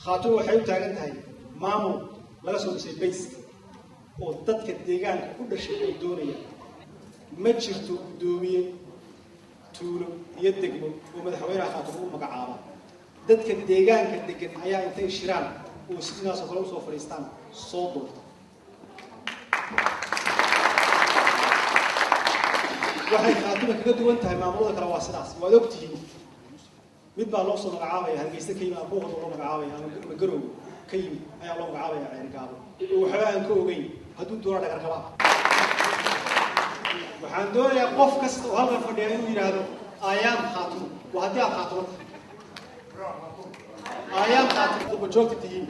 خاطو waxay taagan tahay maamul laga soo dhisay base oo dadka deegaanka ku dhashay ay doonayaan ma jirto gudoomiye tuulo iyo degmo oo madaxweynaha khaato uu magacaabo dadka deegaanka degan ayaa intay shiraan oo sidaas oo kale u soo fariistaan soo doorto waxay khaato kaga duwan tahay maamulada kale waa sidaas waad ogtihiin mid baa loo soo magacaabaya hargeysa ka yimid booqdo loo magacaabaya ama garow ka yimid ayaa loo magacaabaya ceerigaabo waxba aan ka ogeyn hadduu doono dhagar qaba waxaan doonayaa qof kasta oo halkan fadhiya inuu yiraahdo ayaan khaato waa haddii aad khaato ayaan khaato oo joogta tihiin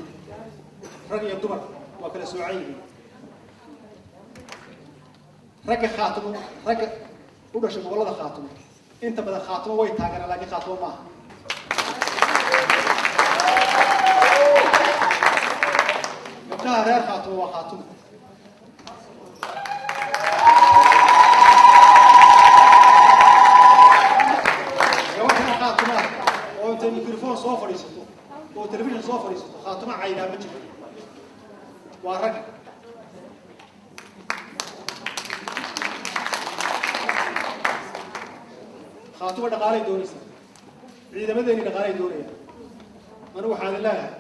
rag iyo dumar waa kala soocay ragga khaato ragga u dhashay gobolada khaato inta badan khaato way taageeraan laakiin khaato ma aha reer khaato waa khaato gabadha khaato oo inta mikrofon soo fadhiisato oo television soo fadhiisato khaato ma caydaa ma jiro waa rag khaato waa dhaqaalay doonaysa ciidamadeeni dhaqaalay doonaya anigu waxaan leeyahay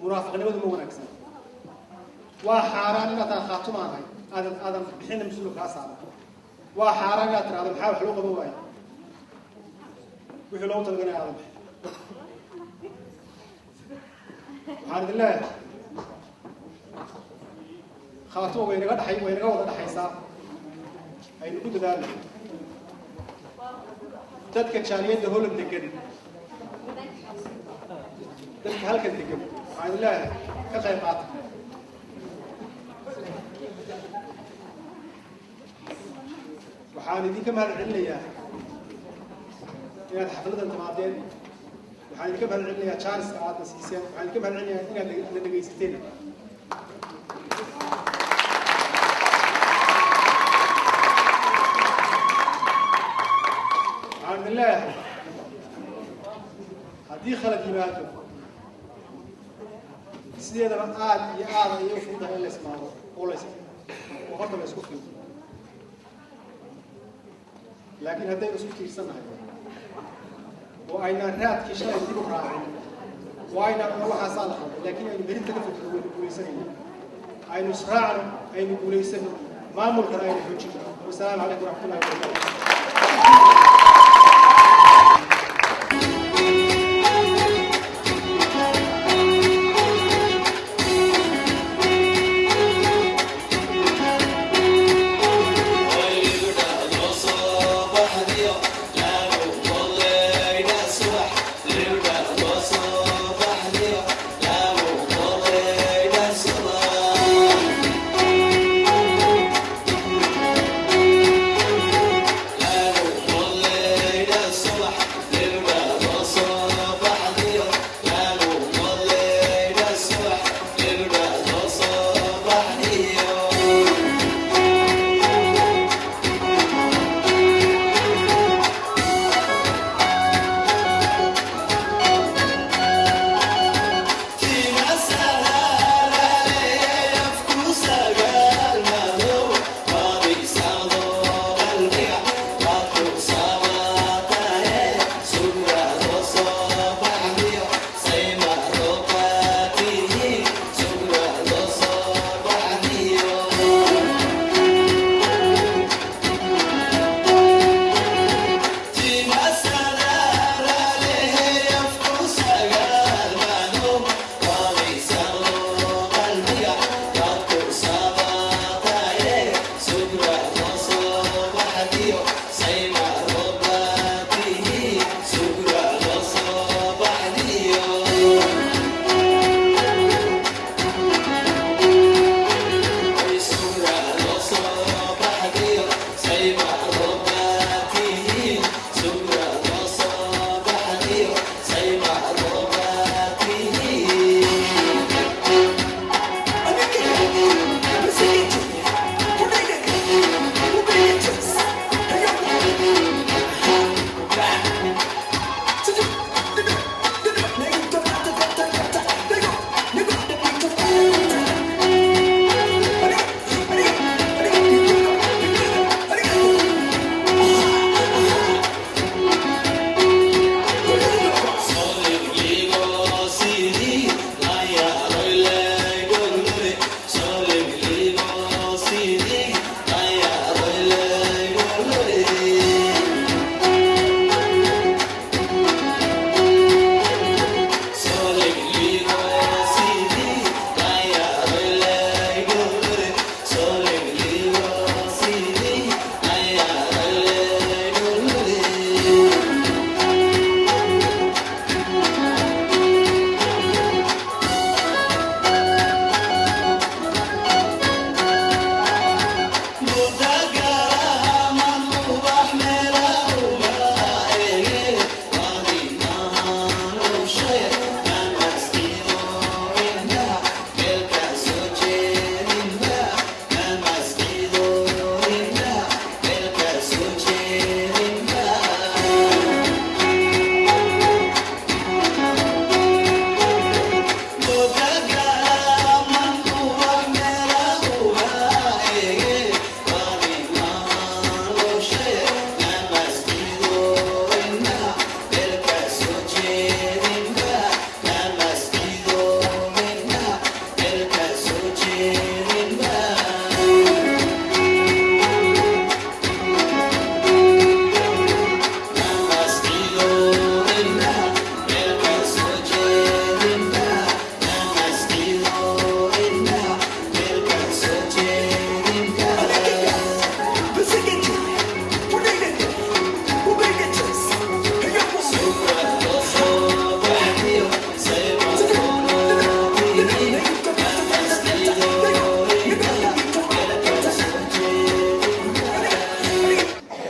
منافقين ما ونكسر وحاران لا تخاطب معي هذا الحين مسلوك أصعب وحاران لا ترى هذا محاول حلوق بواي وحلوق تلقنا هذا الحمد لله خاطب وين قد حي وين قد حيسا أي نقول ذلك تذكر شانيين دهول بدكن تذكر هلك بدكن الحمد لله كخير قاطع وحان دي كم هالعليا إن حفلة التماضين وحان كم هالعليا تشارلز قاعد نسيسين وحان كم هالعليا إن اللي جيستين الحمد لله هدي خلق يماتوا سيدنا عاد يعاد يوفي ده اللي اسمه ولا اسمه وقت ما يسكت لكن هذا يسكت كثير سنة وأين الرات كشلا يجيبوا راعي وأين روح صالح لكن أين بريد تلفت البوليسين أين إسراع أين البوليسين ما ملك رأي الحجة والسلام عليكم ورحمة الله وبركاته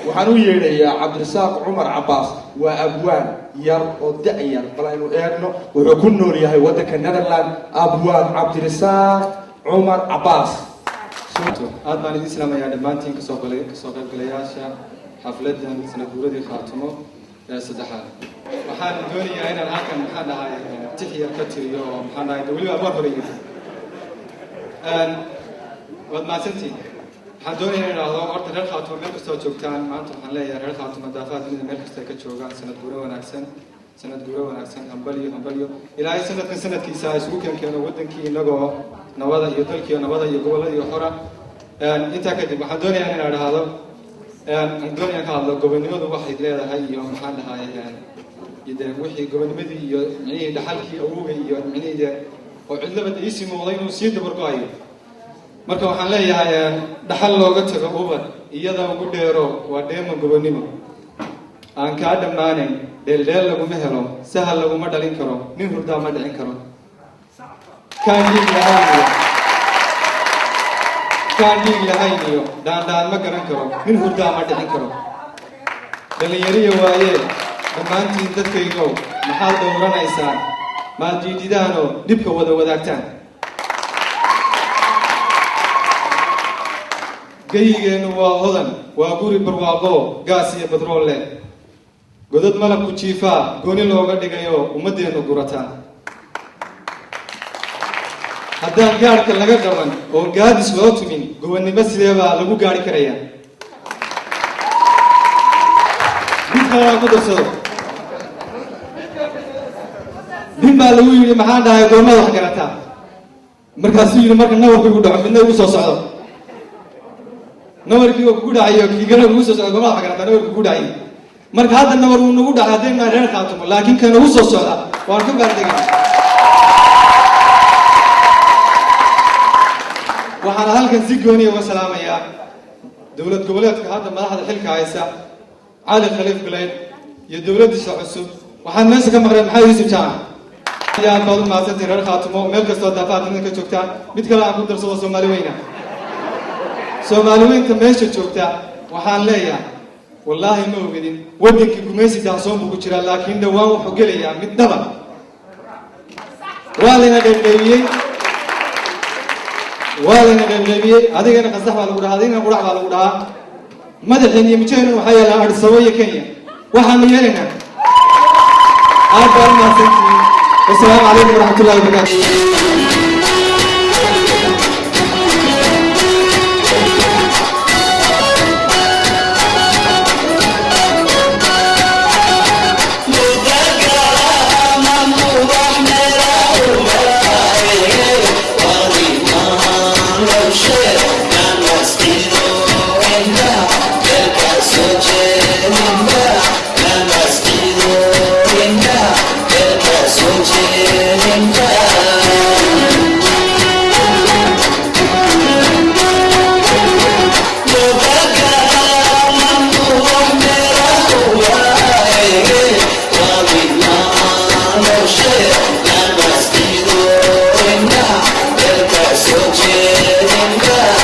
waxaan u yeedhayaa cabdirasaaq cumar cabaas waa abwaan yar oo da-yar bal aynu eegno wuxuu ku nool yahay waddanka Netherland abwaan cabdirasaaq cumar cabaas aad baan idin islaamayaa dhammaantiin kasoo qaybgalayaasha xafladan sanad guuradii khaatimo ee saddexaad waxaan doonayaa inaan halkan maxaan dhahay tix yar ka tiriyo oo maxaan dhahay weliba abwaan horeyay waad mahadsantiin waxaan doonayaa inaan idhaahdo horta reer khaatimo meel kastoo joogtaan maanta waxaan leeyahay reer khaatimo daafaad dunida meel kasta ka joogaan sanad guuro wanaagsan hambalyo ilaahay sanadkan sanadkiisa isugu keenkeeno wadankii inagoo nabada iyo dalkii nabada iyo gobolladii xora intaa kadib waxaan doonayaa inaan idhaahdo doonayaan ka hadlo gobonimadu waxay leedahay iyo maxaan dhahay ide wixii gobonimadii iyo micnihii dhaxalkii awowga iyo micnihii oo cidlabad iisii muuqday inuu sii dabargo-ayo marka waxaan leeyahay dhaxal looga tago ubad iyada ugu dheero waa dheema gobonimo aan kaa dhammaanayn dheeldheel laguma helo sahal laguma dhalin karo nin hurdaa ma dhicin karo kaan dhiig lahayn iyo dhaandhaan ma garan karo nin hurdaa ma dhicin karo dhallinyariya waayee dhammaantiin dadkaygow maxaad dhowranaysaan maad diididaanoo dhibka wada wadaagtaan gayigeennu waa hodan waa guri barwaaqo gaas iyo badrool leh godad malabku jiifaa gooni looga dhigayo ummaddeennu gurataa haddaan gaadhka laga qaban oo gaadis loo tumin gobonnimo sideebaa lagu gaari karayaa mid kalaa ku darsado nin baa lagu yidhi maxaan dhahay goormaad wax garataa markaasuu yidhi marka nawarku igu dhaco midna igu soo socdo nawarkii oo kugu dhacayo kiigana ugu soo socdo goormaad wax garataa nawarku kugu dhacayo marka hadda nawar wuu nagu dhacay haddayna reer khaatimo laakiin kan ugu soo socda waan ka baardegay waxaan halkan si gooniya uga salaamayaa dowlad goboleedka hadda madaxda xilka haysa cali khaliif galeyd iyo dowladdiisa cusub waxaan meesha ka maqleen maxaa yuusuf jaamac aad baad u mahadsantiin reer khaatimo meel kastoo daafaad dunida ka joogtaan mid kale aan ku darsado soomaali weyna soomaali weynta meesha joogta waxaan leeyahay wallaahi ma ogedin waddankii gumaysi dahsoon buu ku jiraa laakiin dhowaan wuxuu gelayaa mid dhaba waa layna dheerdheebiyey adigana qasax baa lagu dhahaa adigana qurac baa lagu dhahaa madaxeen iyo mijaheenun waxaa yeelaa adhisabo iyo kenya waxaanu yeelaynaa aad baa u mahadsantihiin wasalaamu calaykum waraxmatullahi wabarakaatu Yeah.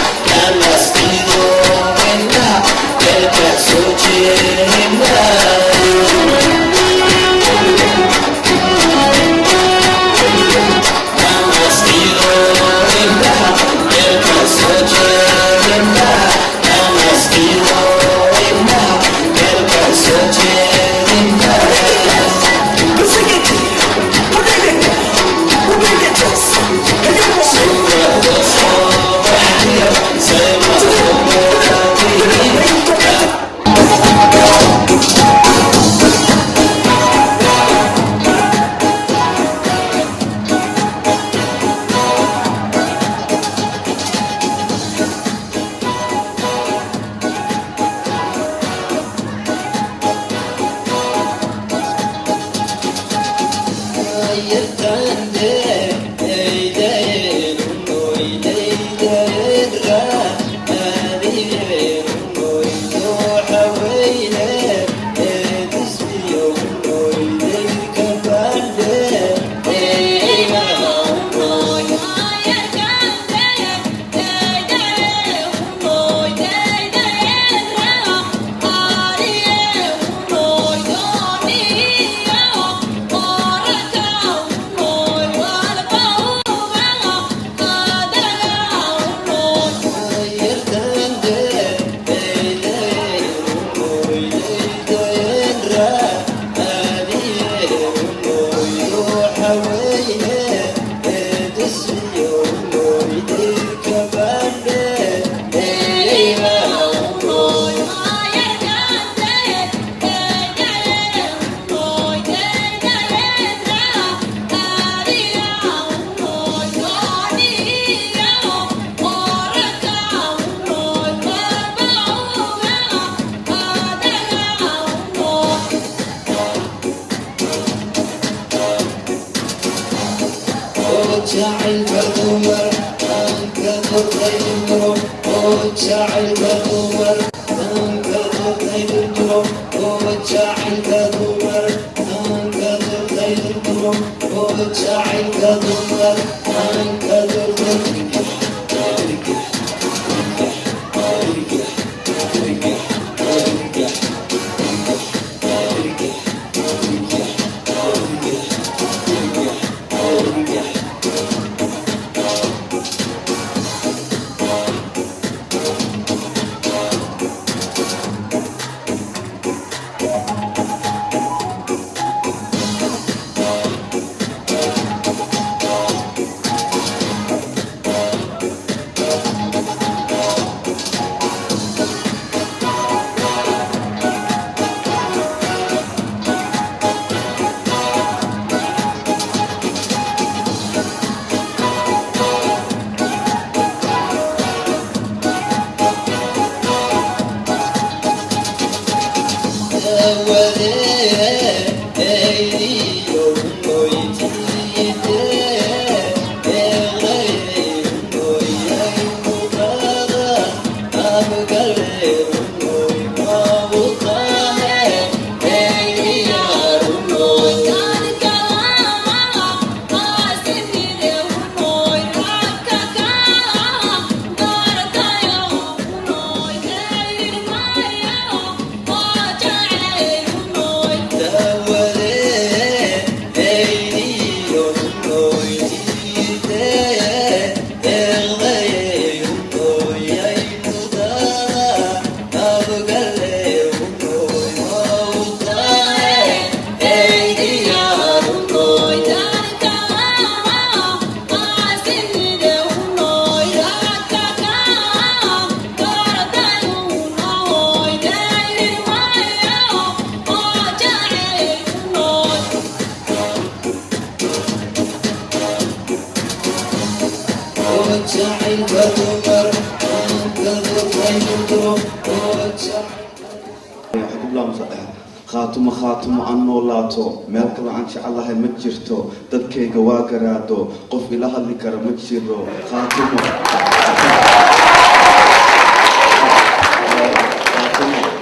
خاتم خاتم أنو لاتو ملك لعن الله متجرتو تذكي جواجرادو قف إلى هذي كرمتشيرو خاتم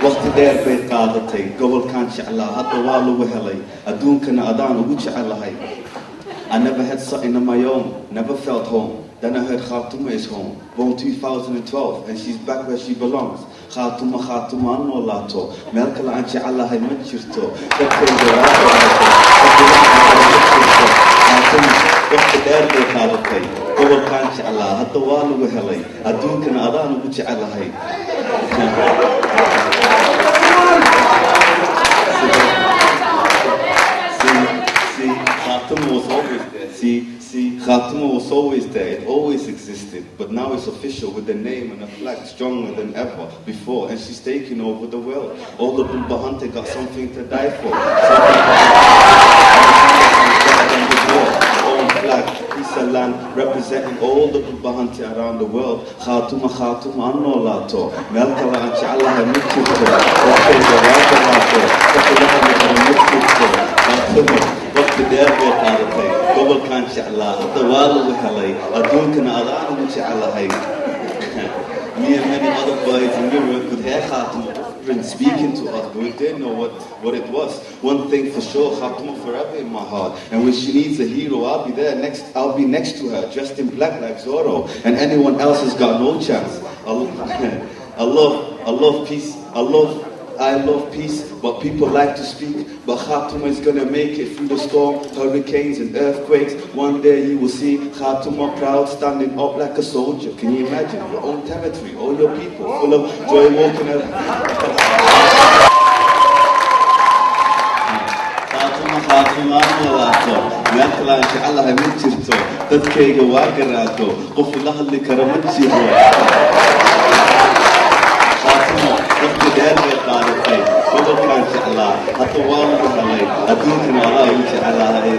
وقت دير بيت قادتي قبل كان الله هذا والو وهلي أدون كان أدان وجه الله هاي I never had something in my own, never felt home. Then I heard Khatuma is home, born 2012, and she's back where she belongs. Khatuma Khatuma anno lato, melkala anchi Allah hay manchirto. Khatuma, waqti dheer bay qaadatay, gobolkaanchi Allah, hadda waa lagu helay, adduunkana adaan ugu jecelahay. Khatuma was always there. See, Khatuma was always there. It always existed. But now it's official with the name and a flag stronger than ever before. And she's taking over the world. All the Bulbahante got something to die for. Own flag, peace and land, representing all the Bulbahante around the world. Khatuma Khatuma anno lato. Melkala anchi Allah hay mutchito. وقت دير بيت قادتي قبل كان شعلا الطوال وحلي أدونكنا أضعنا من شعلا هاي Me and many other boys in Europe could hear Khatuma speaking to us, but we didn't know what it was. One thing for sure, Khatuma forever in my heart. And when she needs a hero, I'll be there next. I'll be next to her, dressed in black like Zorro. And anyone else has got no chance. I love peace. I love peace, but people like to speak. But Khatuma is gonna make it through the storm, hurricanes and earthquakes. One day you will see Khatuma proud, standing up like a soldier. Can you imagine your own territory, all your people, full of joy walking around? Khatuma, Melkala anchi Allah hay mutchirto, dadkayga waa garaato, qof ila hadli kara ma jiro. وقت دير بيت قادتي قبل كان شعلا حتى والله بحلي أدونكنا الله يجعلها هاي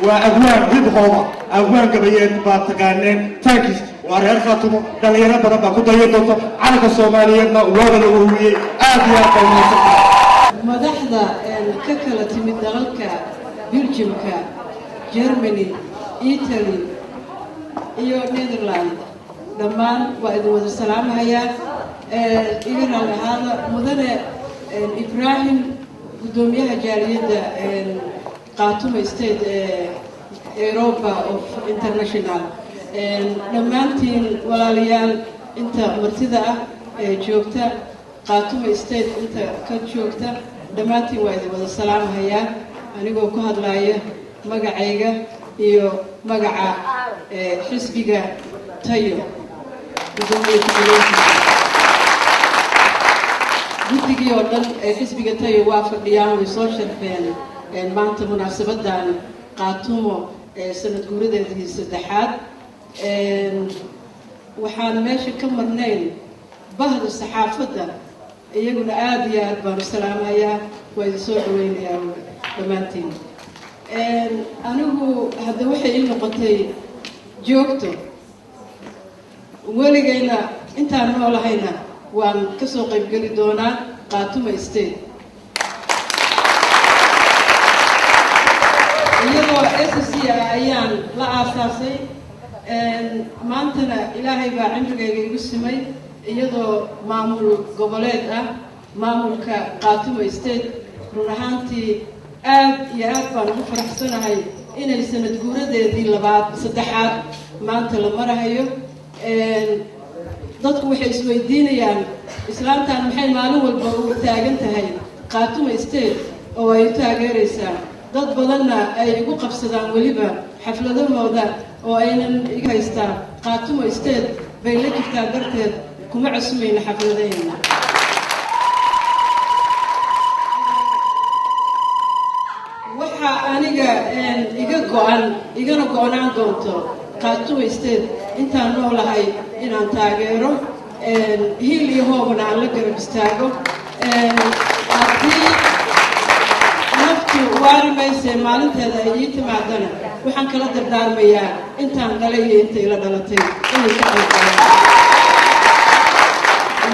وأبوان ربحوما أبوان قبيات باتقانين تاكيس واريان خاتمو دليران بربا كدايا دوتو عالك الصوماليين وغل أهوية آديا قوميسا مدحدا ككلة من دغلك بلجيمكا جيرماني إيطالي iyo Netherland dhammaan waa idin wada salaamayaa iga raali ahaada mudane Ibrahim gudoomiyaha jaaliyadda Khartoum State Europa of International dhammaantiin walaalayaal inta martida ah joogta Khartoum State inta ka joogta dhammaantiin waa idin wada salaamayaa anigoo ku hadlaaya magacayga iyo magaca xisbiga tayo guddigii oo dhan xisbiga tayo waa fadhiyaan way soo sharfeen maanta munaasabadan Khartoum sanad guuradeedii saddexaad waxaan meesha ka marnayn bahda saxaafadda iyaguna aad iyo aad baan u salaamayaa waa idin soo dhaweynayaa dhammaantiin anigu hadda waxay ii noqotay joogto weligayna intaan noolahayna waan ka soo qaybgeli doonaa Khartoum State iyadoo SSC ayaan la aasaasay maantana ilaahay baa cimrigayga igu simay iyadoo maamul goboleed ah maamulka Khartoum State run ahaantii aad iyo aad baan ugu faraxsanahay inay sanad guuradeedii saddexaad maanta la marahayo dadku waxay isweydiinayaan islaamtan maxay maalin walba u taagan tahay Khartoum State oo ay taageeraysaa dad badanna ay igu qabsadaan waliba xafladahooda oo aynan iga haystaan Khartoum State bay la jirtaa darteed kuma cusmayna xafladayna waxa aniga igana go'naan doonto Khartoum State intaan noolahay inaan taageero hiil iyo hoobana aan la garab istaago haddii naftu waari mayse maalinteeda ay ii timaadana waxaan kala dardaarmayaa intaan dhalay iyo inta ila dhalatay inay ka qaybgalaan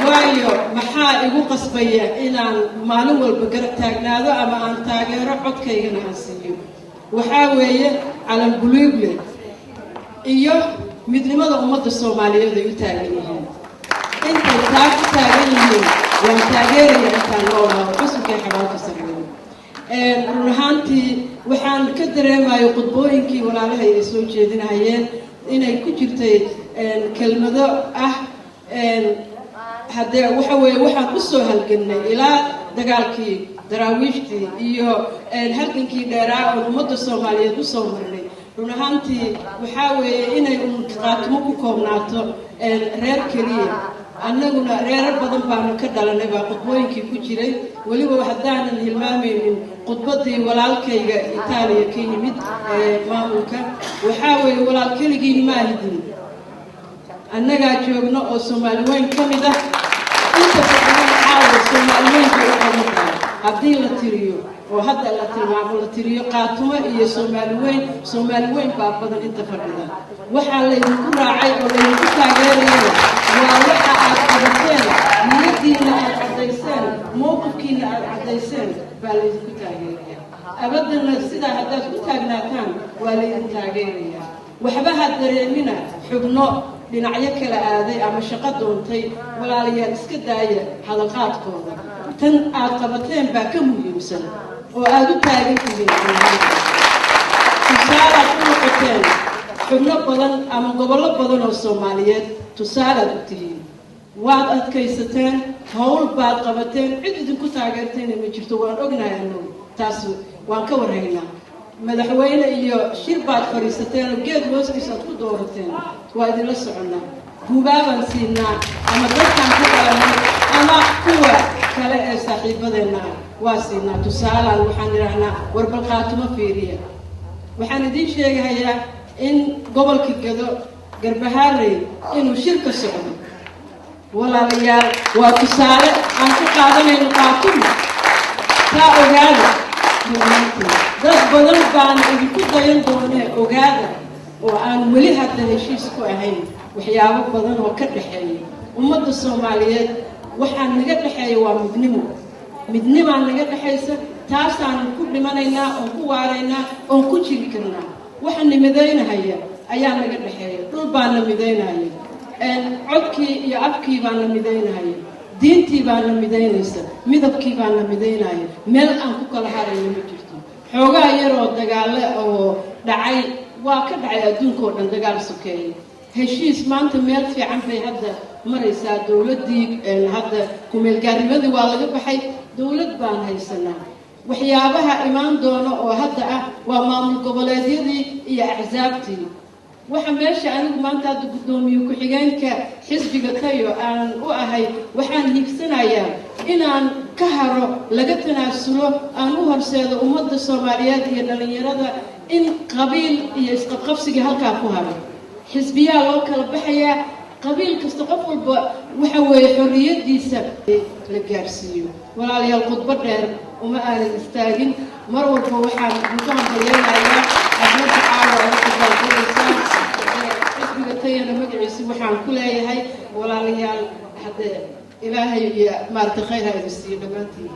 waayo maxaa igu qasbaya inaan maalin walba garab taagnaado ama aan taageero codkaygana aan siiyo waxaa weeye calan buluugle iyo midnimada ummadda Soomaaliyeed ay u taagan yihiin intay taa ku taagan yihiin waan taageeraya intaan noolahay xusunkay xabaalka sarreeyo run ahaantii waxaan ka dareemayo khudbooyinkii walaalahay ay soo jeedinayeen inay ku jirtay kelmado ah haddee waxa weeye waxaan u soo halgannay ilaa dagaalkii daraawiishtii iyo halgankii dheeraa oo ummadda Soomaaliyeed u soo marnay run ahaantii waxaa weeye inay Khartoum ku koobnaato reer keliya annaguna reerar badan baanu ka dhalanay baa khudbooyinkii ku jiray weliba haddaanan hilmaamaynin khudbadii walaalkayga Itaaliya ka yimid maamulka waxaa weeye walaal keligii ma ahidin annagaa joogno oo Soomaali weyn ka mid ah inta badan caawa Soomaali weyn ka mid ah haddii la tiriyo oo hadda la tilmaamo la tiriyo Khartoum iyo Soomaali weyn baa badan inta fadhida waxaa la idinku raacay oo la idinku taageerayo waa waxa aad qabateen niyadiina aad cadayseen mowqifkiina aad cadayseen baa la idinku taageeraya abadana sidaa haddaad ku taagnaataan waa la idin taageeraya waxba ha dareemina xubno dhinacyo kala aaday ama shaqo doontay walaalayaal iska daaya hadalqaadkooda tan aad qabateen baa ka muhiimsan oo aad u taagan tihiin tusaalaad u noqoteen xubno badan ama gobollo badan oo Soomaaliyeed tusaalaad u tihiin waad adkaysateen hawl baad qabateen cid idinku taageertayna ma jirto waan ognahay annagu taas waan ka warhaynaa madaxweyne iyo shir baad fariisateen oo geed hoostiisa aad ku doorateen waa idinla soconnaa gubaabaan siinaa ama dadkaan ku dhalanay ama kuwa kale ee saaxiibadeenna waa siinaa tusaalaan waxaan idhaahnaa warbal Khartoum fiiriya waxaan idiin sheegayaa in gobolka Gado Garbaharey inuu shir ka socdo walaalayaal waa tusaale aan ku qaadanayno Khartoum taa ogaada dad badan baan idinku dayan doonee ogaada oo aan weli hadda heshiis ku ahayn waxyaabo badan oo ka dhaxeeya ummadda Soomaaliyeed waxaan naga dhaxeeya waa midnimo naga dhaxaysa taasaan ku dhimanaynaa oo ku waaraynaa oo ku jiri karnaa waxaan nimadeynahaya ayaa naga dhexeeya dhul baan la midaynaya codkii iyo afkii baan la midaynaya diintii baan la midaynaysa midabkii baan la midaynaya meel aan ku kala harayno ma jirto xoogaa yar oo dagaale oo dhacay waa ka dhacay adduunka oo dhan dagaal sokeeye heshiis maanta meel fiican bay hadda maraysaa dowladdii hadda ku-meelgaarnimadii waa laga baxay dowlad baan haysanaa waxyaabaha imaan doona oo hadda ah waa maamul goboleedyadii iyo axsaabtii waxa meesha anigu maanta hadda guddoomiye ku-xigeenka xisbiga tayo aan u ahay waxaan hiigsanayaa inaan ka haro laga tanaasulo aan u horseedo ummadda soomaaliyeed iyo dhallinyarada in qabiil iyo isqabqabsiga halkaa ku haro xisbiyaa loo kala baxayaa qabiil kasta qof walba waxa weeye xorriyadiisa la gaarsiiyo walaalayaal khudbo dheer uma aanan istaagin mar walba waxaan ugu hambalyeelayaa xafladda caawa oo ku baaqanaysaa xisbiga tayana magaciisa waxaan ku leeyahay walaalayaal hadde ilaahay iyo maaragtay khayr ha idin siiyo dhammaantiin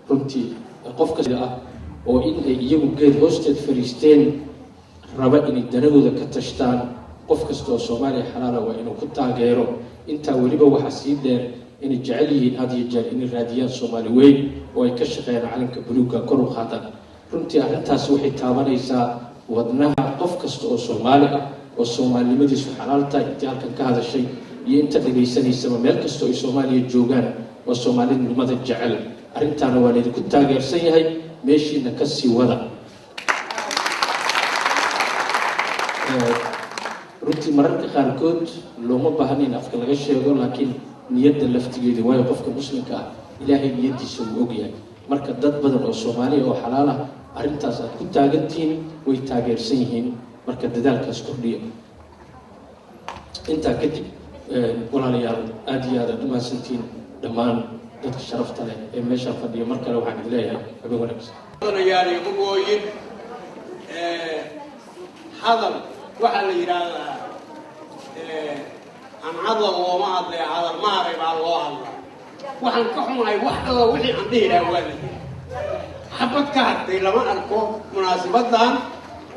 runtii qof kasta ah oo in ay iyagu geed hoosteed fariisteen raba inay danahooda ka tashtaan qof kasta oo Soomaaliya xalaala waa inuu ku taageero inta waliba waxa sii dheer inay jecel yihiin had iyo jeer inay raadiyaan Soomaali weyn oo ay ka shaqeeyaan calanka buluugga kor u qaadaan runtii arrintaas waxay taabanaysaa wadnaha qof kasta oo Soomaali ah oo Soomaalinimadiisu xalaal tahay intii halkan ka hadashay iyo inta dhageysanaysa meel kasta oo Soomaaliya joogaan oo Soomaalinimada jecel arrintaana waa idinku taageersan yahay meeshiina ka sii wada runtii mararka qaarkood looma baahna in afka laga sheego laakiin niyadda laftigeeda waayo qofka muslimka ah ilaahay niyadiisa uu ogyahay marka dad badan oo Soomaaliya oo xalaal ah arrintaas aad ku taagantiin way taageersan yihiin marka dadaalkaas kordhiya intaa kadib walaalayaal aad iyo aad u mahadsantiin dhammaan dadka sharafta leh ee meesha fadhiya mar kale waxaan idin leeyahay habeen wanaagsan yaari qogooyin hadal waxa la yiraahdaa aan hadal looma hadlay hadal ma aray baa loo hadlaa waxaan ka xumahay wax alla wixii aan dhihiraa waa la xabad ka hartay lama arko munaasabadan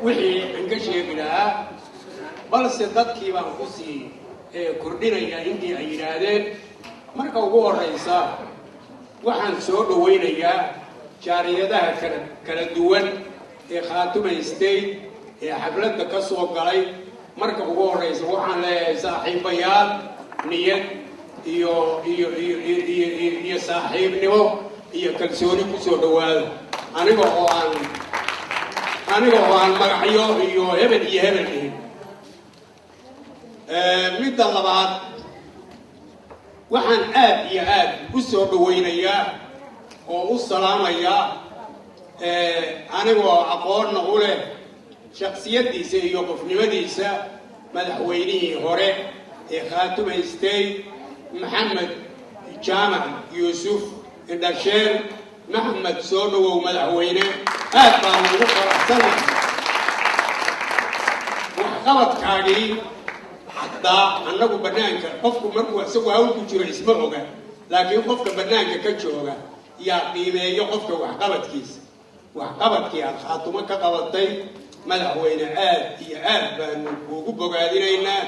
wixii aan ka sheegi lahaa balse dadkii baan ku sii kordhinaya intii ay yiraahdeen marka ugu horeysa waxaan soo dhaweynayaa jaariyadaha kala duwan ee Khaatume State ee xafladda ka soo galay marka ugu horeysa waxaan leeyahay saaxiibayaal niyad iyo saaxiibnimo iyo kalsooni ku soo dhawaada aniga oo aan magacyo iyo hebel dhihin midda labaad waxaan aad iyo aad u soo dhaweynayaa oo u salaamayaa anigoo aqoonna u leh shakhsiyadiisa iyo qofnimadiisa madaxweynihii hore ee Khaatume State Maxamed Jaamac Yuusuf Indhasheer Maxamed soo dhawow madaxweyne aad baan ugu faraxsanahay waxqabadkaagii hadaa annagu banaanka qofku markuu isagu hawl ku jiro isma oga laakiin qofka banaanka ka jooga yaa qiimeeyo qofka waxqabadkii aad Khaatume ka qabatay madaxweyne aad iyo aad baan ugu bogaadinaynaa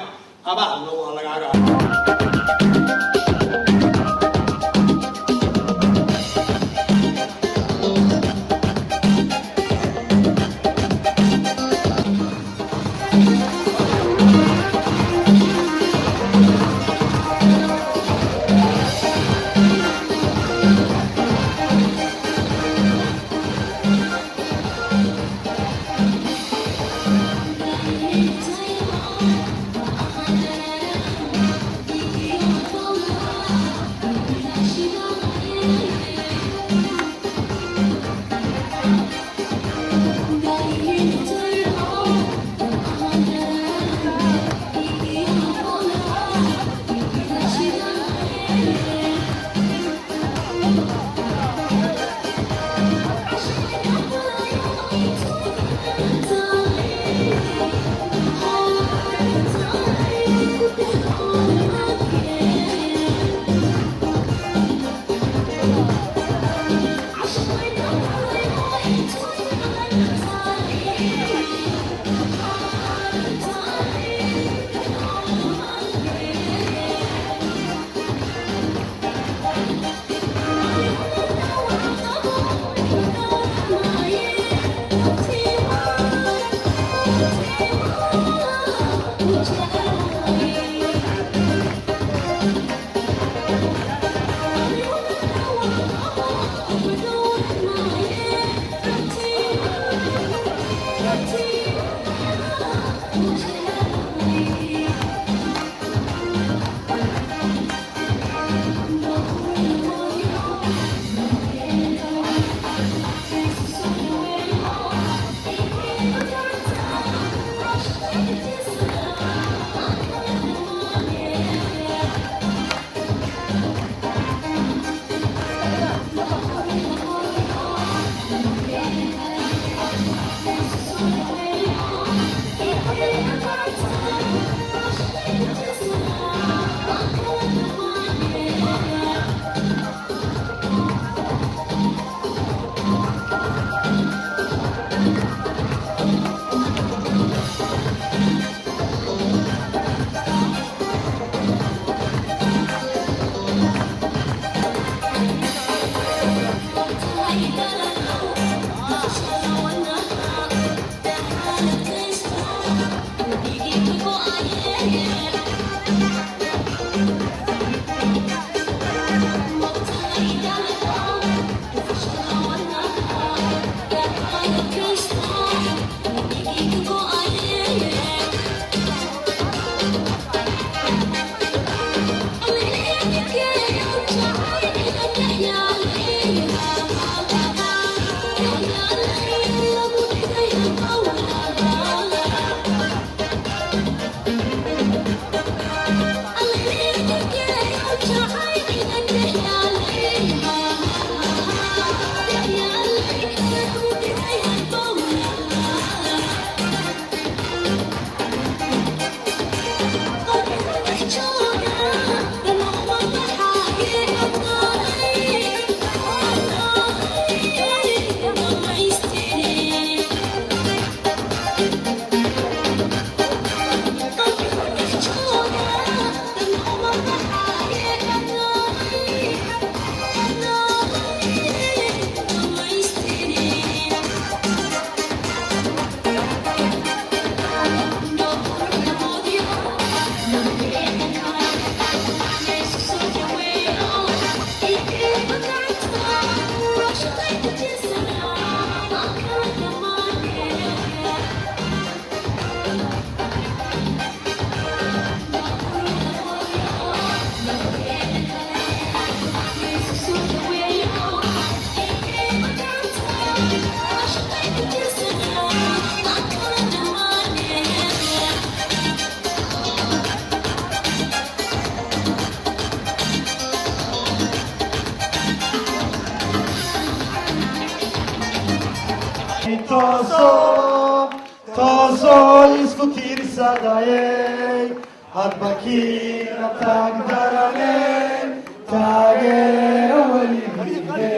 abaalna waa lagaaga Toso isku tiirsadayay hadbakiina taagdarane taageero weligine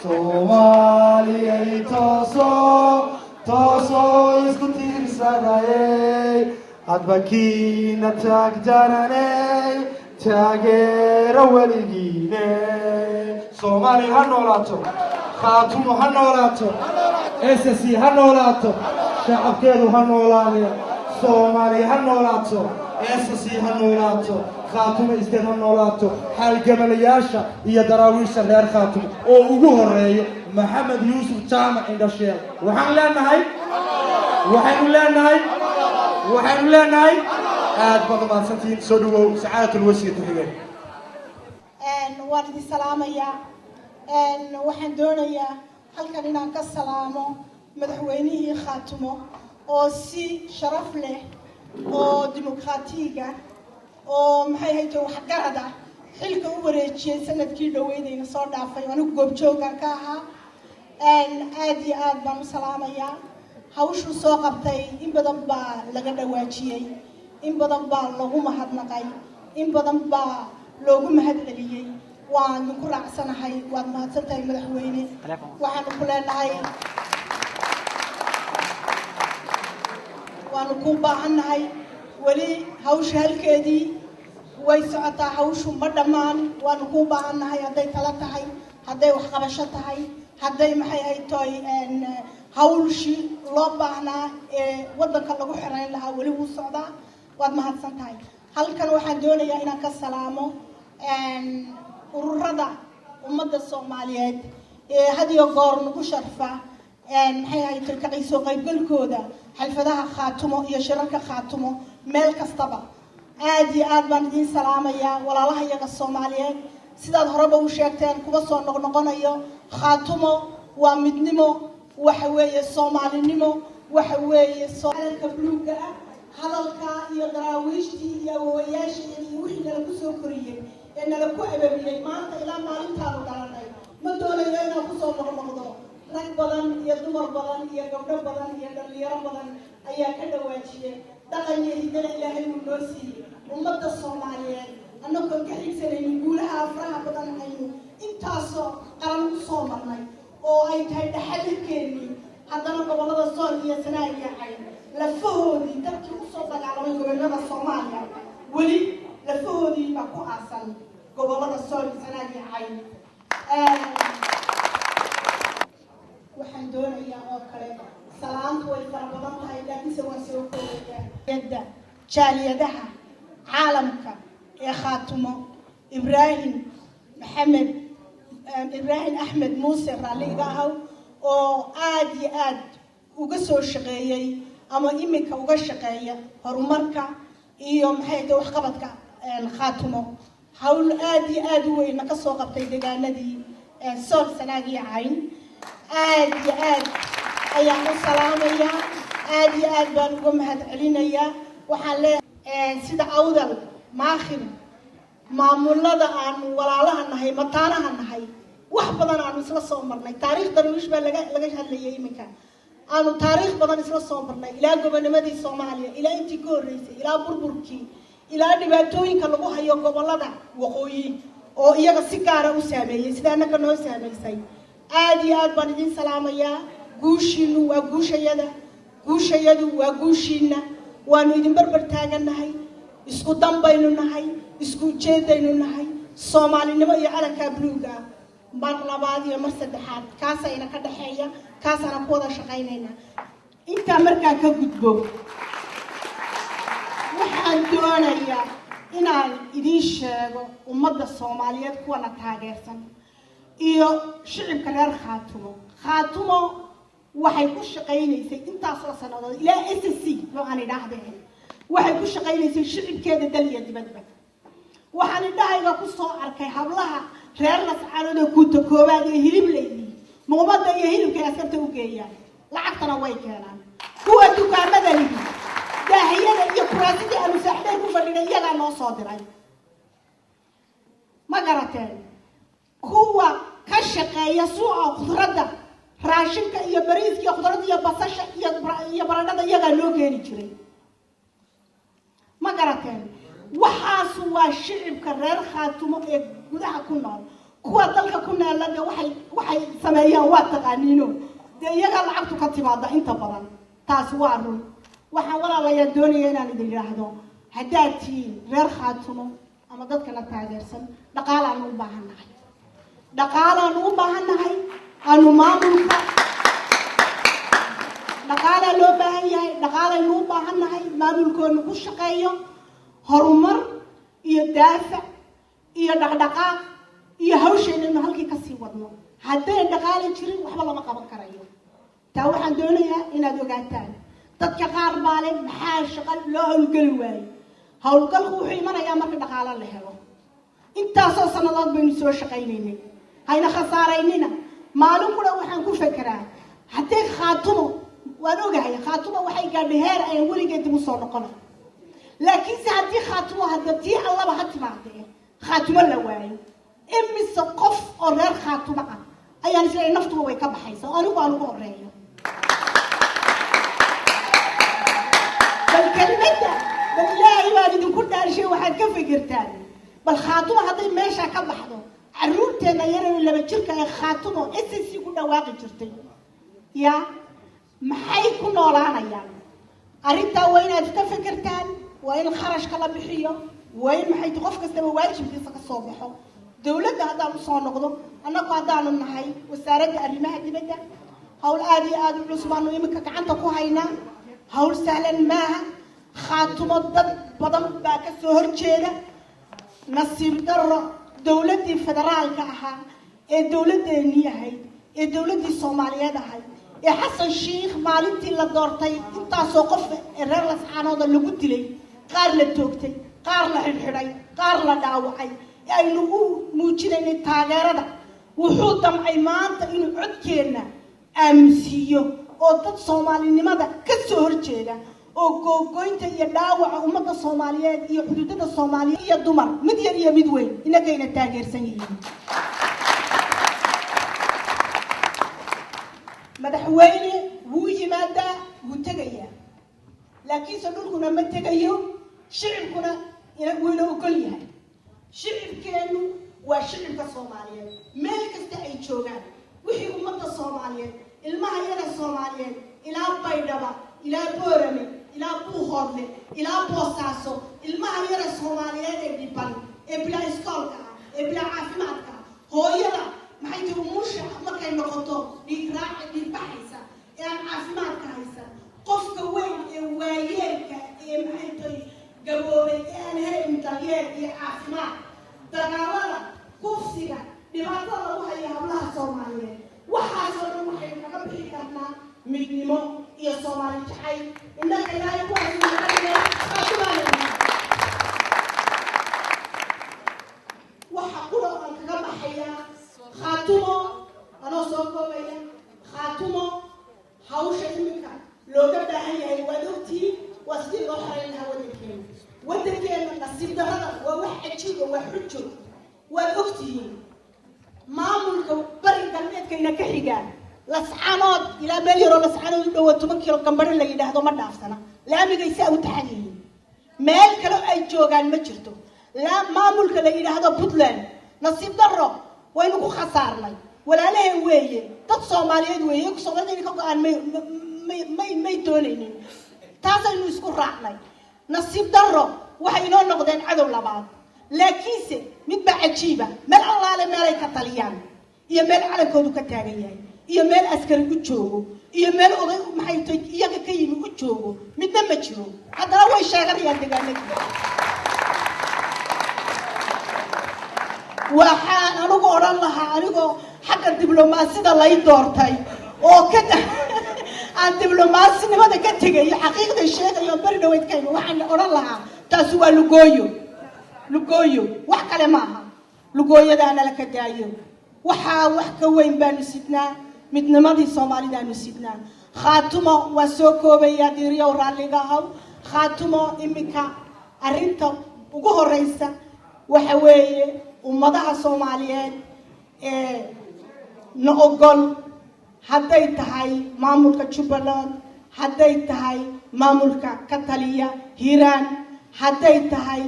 Soomaaliyay toso isku tiirsadayay hadbakiina taagdarane taageero weligine Soomaali ha noolaato Khaatumo ha noolaato SSC ha noolaato shacabkeedu ha noolaadeen Soomaali ha noolaato SSC ha noolaato Khaatumo isteed ha noolaato halgamalayaasha iyo daraawiisha reer Khaatumo oo ugu horeeyo Maxamed Yuusuf Jaamac Indhasheel waxaan leenahay aad baad mahadsantihiin soo dhawow sacaadatul wasiir ku xigeen waan idin salaamayaa waxaan doonayaa halkan inaan ka salaamo madaxweynihii Khaatumo oo si sharaf leh oo dimuqraatiga oo maxay ahayd waxgarad ah xilka u wareejiyay sanadkii dhaweydayna soo dhaafay anigu goobjooga ka ahaa aad iyo aad baan u salaamayaa hawshu soo qabtay in badan baa laga dhawaajiyay in badan baa lagu mahadnaqay in badan baa loogu mahadceliyay waan ku raacsanahay waad mahadsantahay madaxweyne waxaan ku leenahay waan ku baahanahay wali hawsha halkeedii way socotaa hawshu ma dhamaan waan ku baahanahay haday tala tahay haday wax qabasho tahay haday maxay ahayd toy hawlshi loo baahnaa ee wadanka lagu xirayn lahaa wali wuu socdaa waad mahadsantahay halkan waxaan doonayaa inaan ka salaamo ururada ummadda Soomaaliyeed ee hadiyo goor nagu sharfa maxay ahayd ka qayso qaybgalkooda xalfadaha Khaatumo iyo shirarka Khaatumo meel kastaba aad iyo aad baan idin salaamayaa walaalaha iyaga Soomaaliyeed sidaad horeba u sheegteen kuba soo noqonayo Khaatumo waa midnimo waxa weeye Soomaalinimo waxa weeye Soomaalka buluuga ah hadalka iyo daraawiishtii iyo awowayaashii iyo wixii lagu soo koriyay ee nala ku ababiyay maanta ilaa maalintaanu dhalanay ma doonayo inaan ku soo noqdo rag badan iyo dumar badan iyo gabdho badan iyo dhalinyaro badan ayaa ka dhawaajiyay dhaqan iyo hidada Ilaahay uu noo siiyay ummadda Soomaaliyeed annagoo ka xigsanayno guulaha afraha badan aynu intaasoo qaran u soo marnay oo ay tahay dhaxalkeennii haddana gobollada Sool iyo Sanaag iyo Cayn lafahoodii dadkii u soo dagaalamay gobollada Soomaaliya weli lafahoodii baa ku aasan gobollada Sool iyo Sanaag iyo Cayn waxaan doonayaa oo kale salaantu way fara badan tahay laakiinse waan soo koobayaa jaaliyadaha caalamka ee khaatumo ibraahim axmed muuse raalliga ahaw oo aad iyo aad uga soo shaqeeyey ama iminka uga shaqeeya horumarka iyo maxay tahay waxqabadka khaatumo hawl aad iyo aad u weyn ka soo qabtay deegaanadii sool sanaag iyo cayn aad iyo aad ayaan u salaamayaa aad iyo aad baan uga mahad celinayaa waxaan leeyahay sida awdal maakhir maamulada aan walaalaha nahay mataanaha nahay wax badan aan isla soo marnay taariikh darwiish baa laga hadlayay iminka aanu taariikh badan isla soo marnay ilaa gobonimadii Soomaaliya ilaa intii ka horeysay ilaa burburkii ilaa dhibaatooyinka lagu hayo gobolada waqooyi oo iyaga si gaar ah u saameeyay sida anaka noo saameysay aad iyo aad baan idin salaamayaa guushiinu waa guushayadu waa guushiina waanu idin barbar taaganahay isku dambaynu nahay isku jeedaynu nahay Soomaalinimo iyo calanka buluuga mar labaad iyo mar saddexaad kaasayna ka dhaxeeya kaasana ku wada shaqaynayna inta markaa ka gudbo waxaan doonayaa inaan idin sheego ummadda Soomaaliyeed kuwana taageersan iyo shicibka reer Khaatumo waxay ku shaqaynaysay intaas oo sanadood ilaa SSC loo aan idhaahdeen waxay ku shaqaynaysay shicibkeeda dal iyo dibadba waxaan idhahayga ku soo arkay hablaha reer Lascaanood oo ku takoobaad ee hilib leeyay muumada iyo hilibka askarta u geeyaan lacagtana way keenaan kuwa dukaamada leh daahiyada iyo kuraasida aanu saaxiibay ku fadhiday iyaga noo soo diray ma garateen kuwa ka shaqeeya suuqa khudradda raashinka iyo bariiska iyo khudradda iyo basasha iyo baradhada iyaga loo geeni jiray ma garateen waxaas waa shicibka reer Khaatumo ee gudaha ku nool kuwa dalka ku noolada waxay sameeyaan waa taqaaniino iyaga lacagtu ka timaada inta badan taas waa run waxaan walaalayaa doonaya inaan idin yiraahdo hadaatiin reer Khaatumo ama dadka la taageersan dhaqaalaan u baahanahay aanu maamulka dhaqaala loo baahan yahay dhaqaalaynu u baahanahay maamulkoonu ku shaqeeyo horumar iyo daafac iyo dhaqdhaqaaq iyo hawsheena halkii ka sii wadno haddii dhaqaale jirin waxba lama qaban karayo taa waxaan doonayaa inaad ogaataan dadka qaar baa leh maxaa shaqo loo hawlgali waayay hawlgalku wuxuu imanayaa marka dhaqaale la helo intaasoo sanadood baynu soo shaqaynaynay hayna khasaaraynina maalin kula waxaan ku fekeraa haddii Khaatumo waan ogahay Khaatumo waxay gaadhay heer ay weligeed dib u soo noqon laakiin si haddii Khaatumo hadii allaba ha timaadee Khaatumo la waayo imise qof oo reer Khaatumo ah ayaan isla naftu way ka baxaysaa anigu aan ugu horeeyo bal kelmadda ballaahi waan idinku dhaarshay waxaad ka fikirtaan bal Khaatumo hadday meesha ka baxdo caruurteena yaran laba jirka ee Khaatumo SSC ku dhawaaqi jirtay ya maxay ku noolaanayaan arintaa waa inaad ka fikirtaan waa in kharashka la bixiyo waa in maxay qof kastaba waajibkiisa ka soo baxo dawladda haddaan u soo noqdo annagu haddaanu nahay wasaaradda arrimaha dibadda hawl aad iyo aad u cusub aanu iminka gacanta ku haynaa hawl sahlan maaha Khaatumo dad badan baa ka soo horjeeda nasiib darro dawladdii federaalka ahaa ee dawladdeennii ahayd ee dawladdii Soomaaliyeed ahayd ee Xasan Sheikh maalintii la doortay intaasoo qof reer Lascaanood lagu dilay qaar la toogtay qaar la xidhay qaar la dhaawacay aynu u muujinaynay taageerada wuxuu damcay maanta inuu codkeena aaminsiiyo oo dad Soomaalinimada ka soo horjeeda oo googoynta iyo dhaawaca ummadda Soomaaliyeed iyo xuduudada Soomaaliyeed iyo dumar mid yar iyo mid weyn inagayna taageersan yihiin madaxweyne wuu yimaadaa wuu tegayaa laakiin dhulkuna ma tegayo shicibkuna wuu ogol yahay shicibkeenu waa shicibka Soomaaliyeed meel kasta ay joogaan wixii ummadda Soomaaliyeed ilmaha yada Soomaaliyeed ilaa Baydhaba ilaa Boorame ilaa Buuhoodle ilaa Boosaaso ilmaha yada Soomaaliyeed ee dhiban ee bilaa iskoolka ee bilaa caafimaadka hooyada maxay tahay umusha markay noqoto dhiig baxaysa ee aan caafimaadka haysan qofka weyn ee waayeelka ee maxay tahay gaboobay ee aan helin daryeel iyo caafimaad dagaalada kufsiga dhibaatada lagu hayo hablaha soomaaliyeed waxaasoo dhan waxaynu kaga bixi karnaa midnimo iyo soomaali jacayl innaga ilaahay ku hasuunaanaya waxa qura aan kaga baxayaa khaatumo anoo soo koobaya khaatumo hawsha iminka looga baahan yahay waad ogtihiin waa sidii loo xarayn lahaa waddankeena nasiib darrada waa wax cajiiba waa xujo waad ogtihiin maamulka bari galbeedkayna ka xigaan lascanood ilaa meel yaroo lascanood u dhowo 10 kilo gambadho la yidhaahdo ma dhaafsana laamigay saa u taxan yihiin meel kale ay joogaan ma jirto maamulka la yidhaahdo puntland nasiib darro waynu ku khasaarnay walaalaheen weeye dad soomaaliyeed weeye soomaalida ka go-aan may doonaynin taasaynu isku raacnay nasiib darro waxay inoo noqdeen cadow labaad laakiinse mid baa cajiiba meel allaale meelay ka taliyaan iyo meel calankoodu ka taagan yahay iyo meel askari u joogo iyo meel oday maxay tahay iyaga ka yimi u joogo midna ma jiro haddana way sheeganayaan deegaanadii waxaan anigu odhan lahaa anigoo xagga diblomaasida lay doortay oo aan diblomasinimada ka tegayo xaqiiqda sheegayo bari dhaweyd ka imi waxaan odhan lahaa taasi waa lugooyo wax kale maaha lugooyadaana la ka daayo waxaa wax ka weyn baanu sidnaa midnimadii soomaalidaanu sidnaa khaatumo waa soo koobaya diiriyow raalliga ahaw khaatumo iminka arrinta ugu horeysa waxa weeye ummadaha soomaaliyeed ee na ogol hadday tahay maamulka jubbaland hadday tahay maamulka ka taliya hiiraan hadday tahay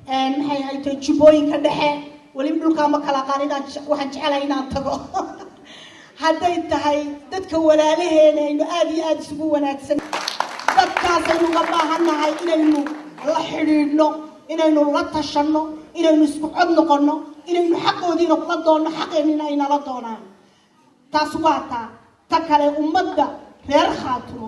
maxay hayto jubbooyinka dhexe weliba dhulkaa ma kala qaanidaan waxaan jecelahay inaan tago hadday tahay dadka walaalaheena aynu aada iyo aada isugu wanaagsan dadkaasaynu uga baahannahay inaynu la xidhiidhno inaynu la tashanno inaynu isku cod noqonno inaynu xaqoodiina kula doonno xaqeenina ay nala doonaan taas waa ta kale ummadda reer khaatumo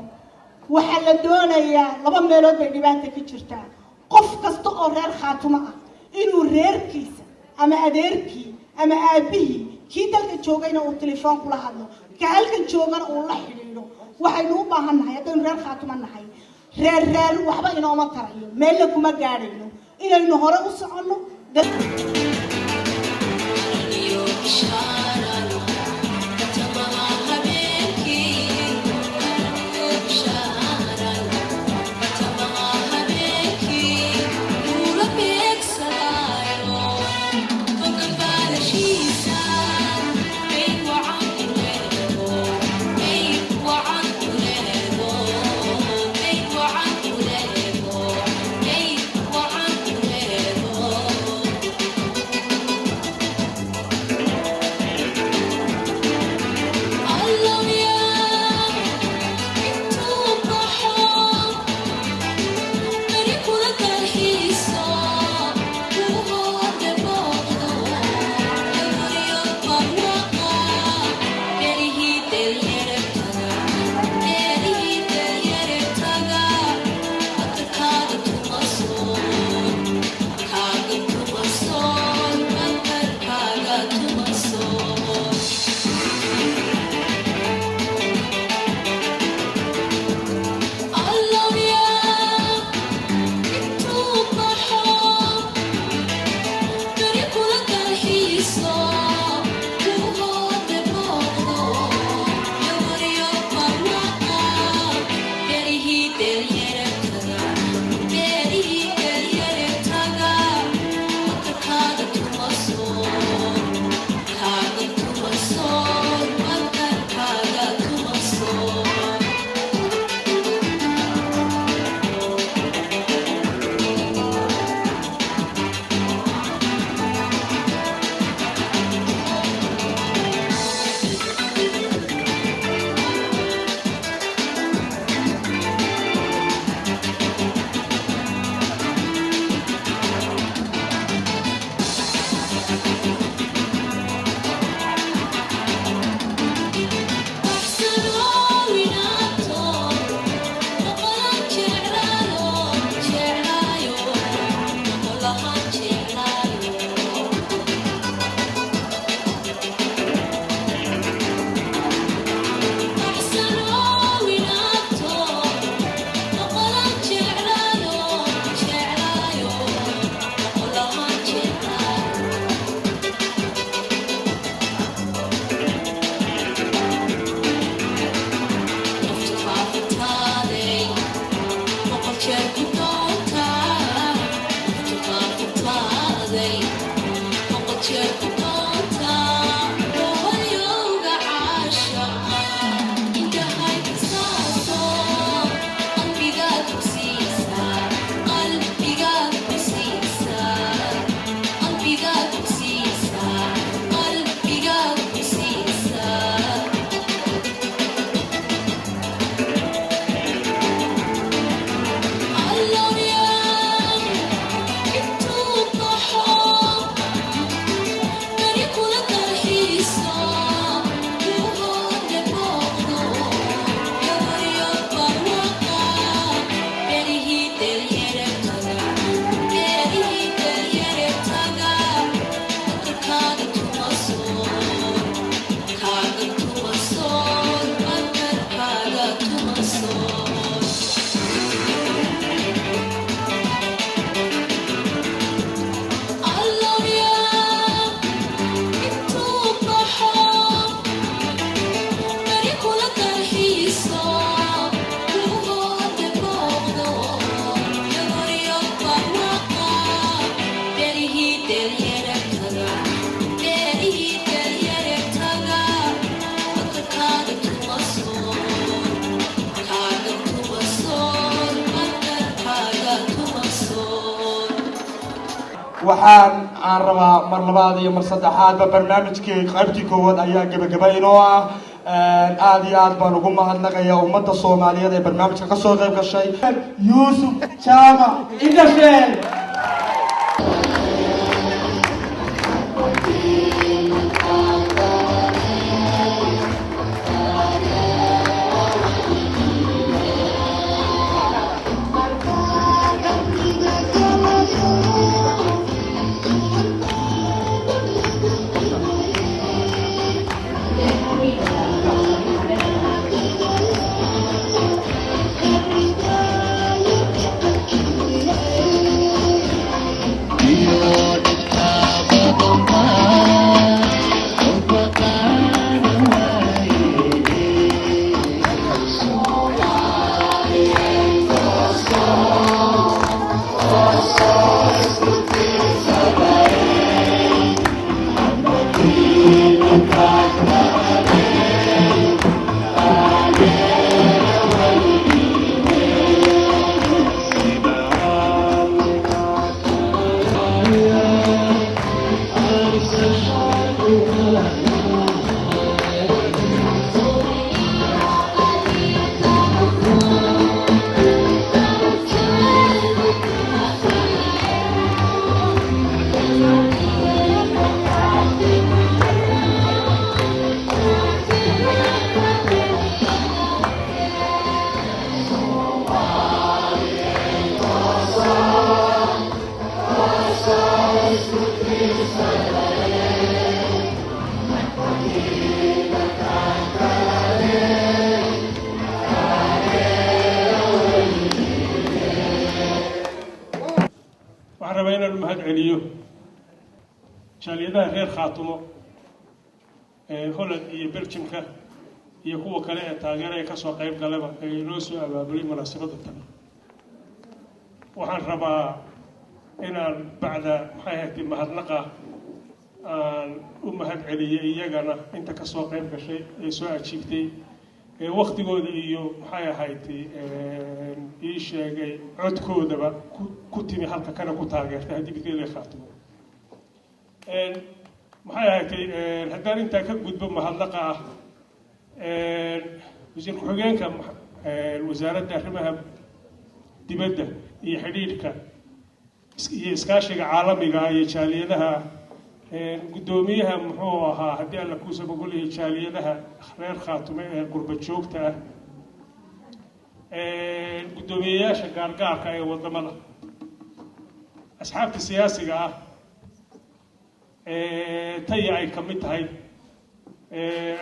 waxaa la doonayaa 2 meelood bay dhibaata ka jirtaa qof kasta oo reer khaatumo ah inuu reerkiisa ama adeerkii ama aabihii kii dalka joogayna uu telefoon kula hadlo ka halkan joogana uu la xidhiidho waxaynu u baahannahay haddaynu reer khaatumo nahay reer waxba inooma tarayo meella kuma gaadhayno inaynu hore u soconno waxaan rabaa mar labaad iyo mar saddexaadba barnaamijkii qaybtii koowaad ayaa gabagabaynoo ah aad iyo aad baan ugu mahadnaqayaa ummadda soomaaliyeed ee barnaamijka ka soo qayb gashay yuusuf jaamac indhasheen jaaliyadaha reer khaatumo Holland iyo Belgiumka iyo kuwa kale ee taageeraya ka soo qayb galaba ay loo soo abaabulay munaasabada tan waxaan rabaa inaan bacda maxay mahadnaqa aan u mahad celiyo iyagana inta ka soo qayb gashay ee soo ajiibtay ee waqtigooda iyo maxay ahayd ii sheegay codkoodaba ku timi halka kana ku taageertay haddii bidkeeda khaatumo maxay ahayd haddaan intaa ka gudbo mahadnaqa ah wasiir ku-xigeenka wasaaradda arrimaha dibadda iyo xidhiidhka iyo iskaashiga caalamiga iyo jaaliyadaha guddoomiyaha muxuu ahaa haddii alla kuu sabagolaya jaaliyadaha reer khaatume ee qurba joogta ah guddoomiyeyaasha gaargaarka ee wadamada asxaabta siyaasiga ah taya ay ka mid tahay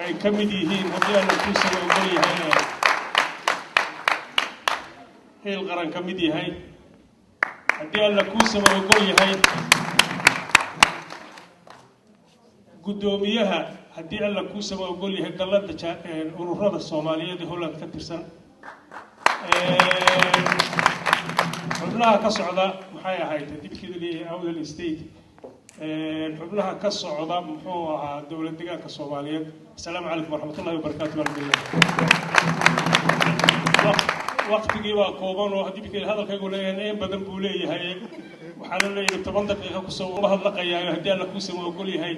ay ka mid yihiin haddii alla kuu sabagol yahay heel qaran ka mid yahay haddii alla kuu sabagol yahay guddoomiyaha haddii alla kuu sabagol yahay dalladda ururada Soomaaliyeed ee Holland ka tirsan xubnaha ka socda maxay ahayd dibkeeda leeyahay Awdal State xubnaha ka socda muxuu ahaa dowlad deegaanka Soomaaliyeed. Assalaamu calaykum warahmatullahi wabarakaatuh. waqtigii waa kooban oo haddii bikay hadalkaygu leeyahay in badan buu leeyahay waxaan leeyahay 10 daqiiqo ku soo hadlaqayaa haddii alla ku soo ogol yahay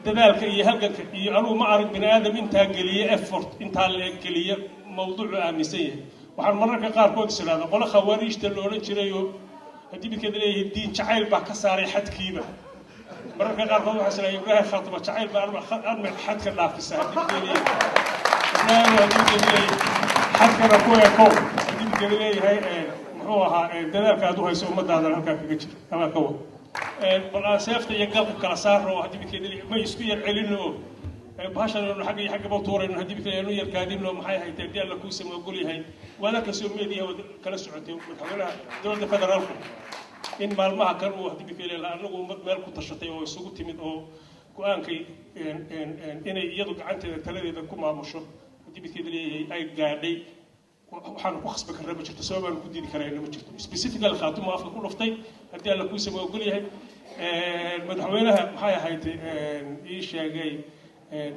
dadaalka iyo halganka iyo anigu ma arag bini aadam intaa geliye effort intaa la geliye mawduucu aaminsan yahay waxaan mararka qaarkood islaada qolo khawaariijta la oran jiray oo haddii bikay leeyahay diin jacayl baa ka saaray xadkiiba mararka qaarkood waxaa islaada Ibrahim Khatib jacayl baa armay xadka dhaafisa haddii bikay leeyahay حتى نقول يكون دي جريء هاي محوها دلالك هذا هيسوي مدة هذا الحكاية كجير كما كون والآن سيفت يقلب كلاسار وهدي بكذا ما يسكي يعلنه بهاشنا إنه حاجة بطورة إنه هدي بكذا إنه يركادين لهم هاي تبدي على كوسة ما يقولي هاي ولا كسيومية دي هو كلا سعودي وتحولها دولة فدرالكم إن ما كانوا هدي بكذا لأنه مالكم تشطي ويسوق تيمد أو كأنكي إن يدق عن تلذي ذا كم عمشوا هدي بكذا أي قاعدي waxaan ku khasbi karaa ma jirto sabab aan ku diidi karaa ma jirto specifically khaatimo afka ku dhuftay hadii alla ku sameeyo ogol yahay madaxweynaha maxay ahayd ii sheegay